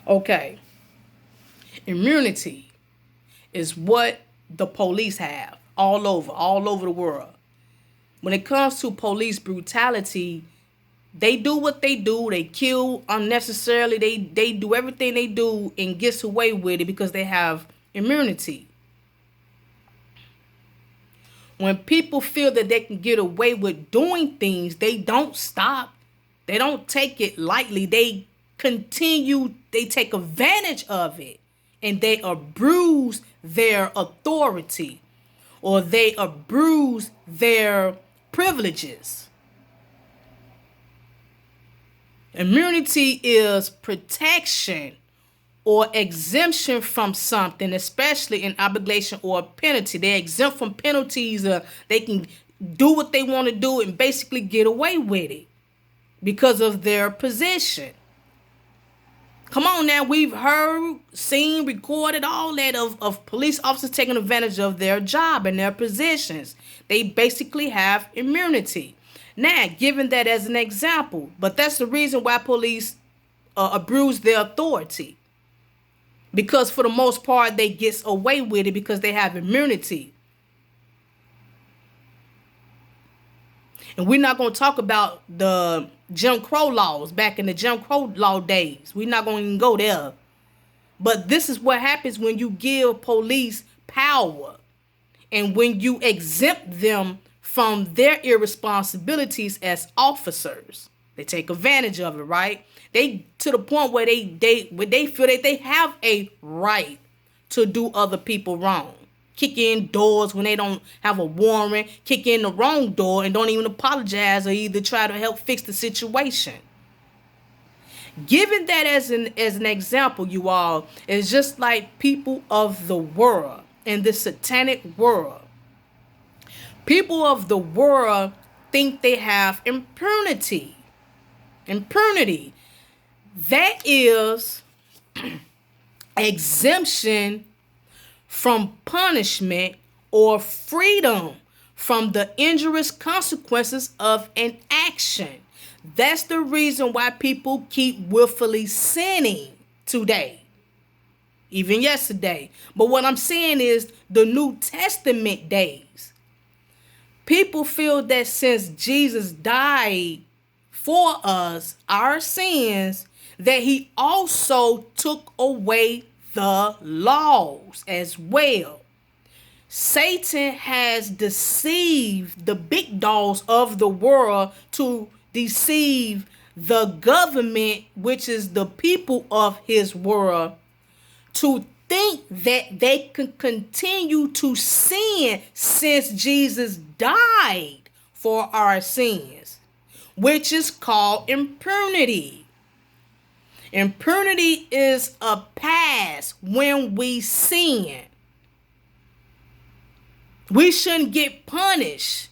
Okay, immunity is what the police have all over the world. When it comes to police brutality, they do what they do. They kill unnecessarily. They do everything they do and gets away with it because they have immunity. When people feel that they can get away with doing things, they don't stop. They don't take it lightly. They continue, they take advantage of it, and they abuse their authority, or they abuse their privileges. Immunity is protection or exemption from something, especially in obligation or penalty. They're exempt from penalties. They can do what they want to do and basically get away with it because of their position. Come on now, we've heard, seen, recorded all that of police officers taking advantage of their job and their positions. They basically have immunity. Now, given that as an example, but that's the reason why police abuse their authority. Because for the most part, they get away with it because they have immunity. And we're not going to talk about the Jim Crow laws back in the Jim Crow law days. We're not going to even go there. But this is what happens when you give police power and when you exempt them from their irresponsibilities as officers. They take advantage of it, right? They to the point where they feel that they have a right to do other people wrong. Kick in doors when they don't have a warrant, kick in the wrong door and don't even apologize or either try to help fix the situation. Given that as an example, you all, it's just like people of the world in the satanic world. People of the world think they have impunity. Impunity. That is exemption from punishment or freedom from the injurious consequences of an action. That's the reason why people keep willfully sinning today, even yesterday. But what I'm saying is the New Testament days. People feel that since Jesus died for us, our sins, that he also took away the laws as well. Satan has deceived the big dogs of the world to deceive the government, which is the people of his world, to think that they can continue to sin since Jesus died for our sins, which is called impunity. Impunity is a pass when we sin. We shouldn't get punished.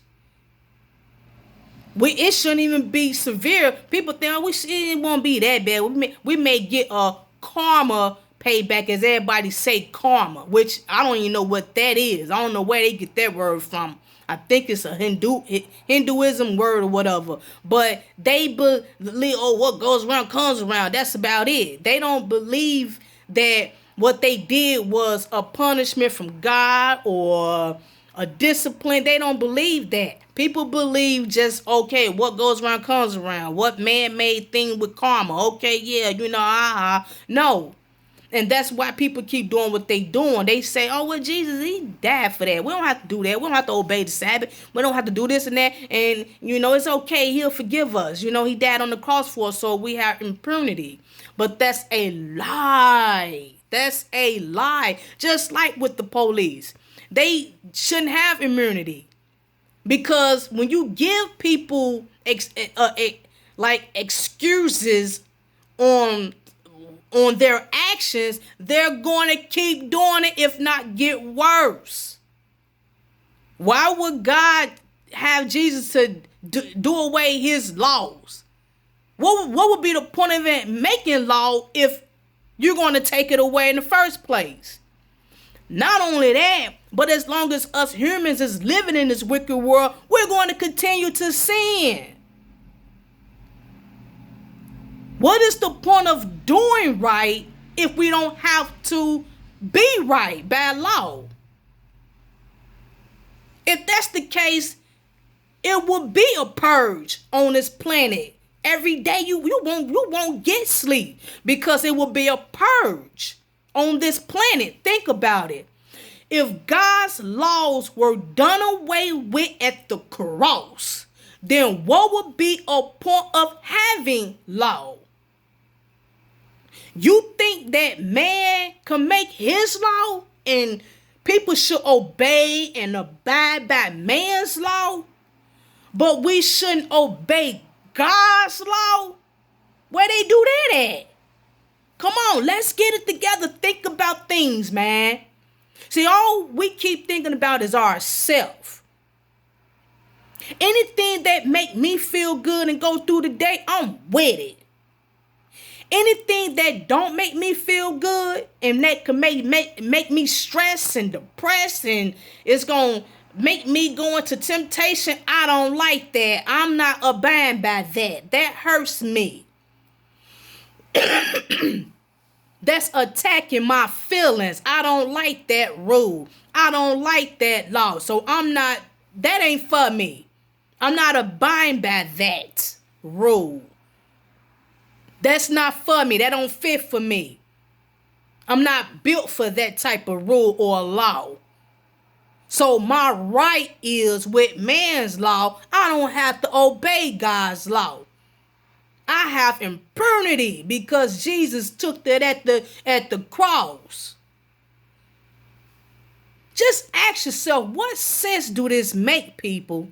It shouldn't even be severe. People think, oh, it won't be that bad. We may get a karma payback, as everybody say karma, which I don't even know what that is. I don't know where they get that word from. I think it's a Hinduism word or whatever. But they believe, oh, what goes around comes around. That's about it. They don't believe that what they did was a punishment from God or a discipline. They don't believe that. People believe just, okay, what goes around comes around. What man-made thing with karma? Okay, yeah, No. And that's why people keep doing what they doing. They say, oh, well, Jesus, he died for that. We don't have to do that. We don't have to obey the Sabbath. We don't have to do this and that. And, it's okay. He'll forgive us. He died on the cross for us, so we have impunity. But that's a lie. That's a lie. Just like with the police. They shouldn't have immunity. Because when you give people excuses on their actions, they're going to keep doing it, if not get worse. Why would God have Jesus to do away his laws? What would be the point of it making law if you're going to take it away in the first place? Not only that, but as long as us humans is living in this wicked world, we're going to continue to sin. What is the point of doing right if we don't have to be right by law? If that's the case, it will be a purge on this planet. Every day you won't get sleep because it will be a purge on this planet. Think about it. If God's laws were done away with at the cross, then what would be a point of having law? You think that man can make his law and people should obey and abide by man's law, but we shouldn't obey God's law? Where they do that at? Come on, let's get it together. Think about things, man. See, all we keep thinking about is ourselves. Anything that make me feel good and go through the day, I'm with it. Anything that don't make me feel good and that can make me stressed and depressed and it's going to make me go into temptation, I don't like that. I'm not abiding by that. That hurts me. That's attacking my feelings. I don't like that rule. I don't like that law. So that ain't for me. I'm not abiding by that rule. That's not for me. That don't fit for me. I'm not built for that type of rule or law. So my right is with man's law. I don't have to obey God's law. I have impunity because Jesus took that at the cross. Just ask yourself, what sense do this make, people?